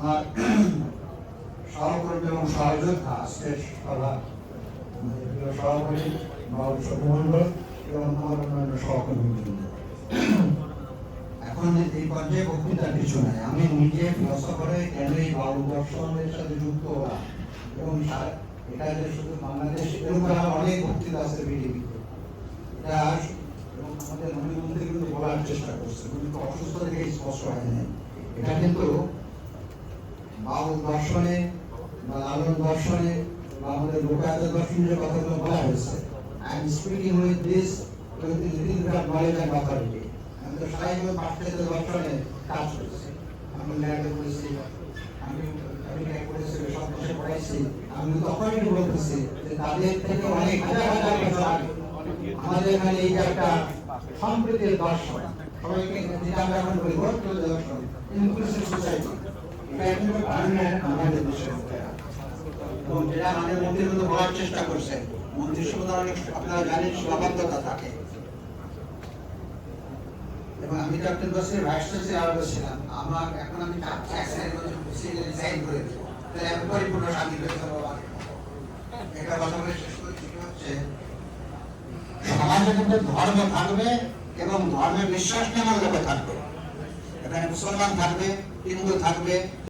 আমার সহকর্মী এবং সহযোদ্ধা আজকের সভা সভাপতি মন্ডল এবং আমার অন্যান্য সহকর্মীবৃন্দ, এখন এই পর্যায়ে বক্তৃতার কিছু নাই। আমি নিজে ফিলসফারে কেন এই বাউল দর্শনের সাথে যুক্ত হলাম এবং এটা যে শুধু বাংলাদেশ, এরকম আমার অনেক বক্তৃতা আছে বিজেপিতে, এটা এবং আমাদের মন্ত্রী কিন্তু বলার চেষ্টা করছে, কিন্তু অসুস্থ থেকে স্পষ্ট হয় নাই। এটা কিন্তু বাউল দর্শনে বা লালন দর্শনে বা আমাদের লোকায়ত দর্শনের কথাগুলো বলা হয়েছে। I am speaking with this knowledge and authority. আমি তো সাহিত্য পাশ্চাত্য দর্শনে কাজ করেছি, আমি ল্যাবে করেছি, আমি করেছি, সব দেশে পড়াইছি। আমি তখনই বলতেছি যে তাদের থেকে অনেক হাজার হাজার বছর আগে আমাদের এখানে এই যে একটা সম্প্রীতির দর্শন, সবাইকে যেটা আমরা এখন বলি দর্শন, ইনক্লুসিভ সোসাইটি, এটা কিন্তু আমাদের দেশের এবং যেটা আমাদের মন্ত্রীবৃন্দ বলার চেষ্টা করছে। মন্ত্রিসভার অনেক আপনারা জানেন সীমাবদ্ধতা থাকে, এবং আমি ক্যাপ্টেন বাসের ভাইস চ্যান্সেলর ছিলাম। আমার এখন আমি রিজাইন করে দেবো, তাহলে আমি পরিপূর্ণ শান্তি পেতে পারবো। এটা কথা বলে শেষ করছি হচ্ছে সমাজে কিন্তু ধর্ম থাকবে এবং ধর্মের বিশ্বাস নেওয়ার লোকে থাকবে। এখানে মুসলমান থাকবে, হিন্দু থাকবে,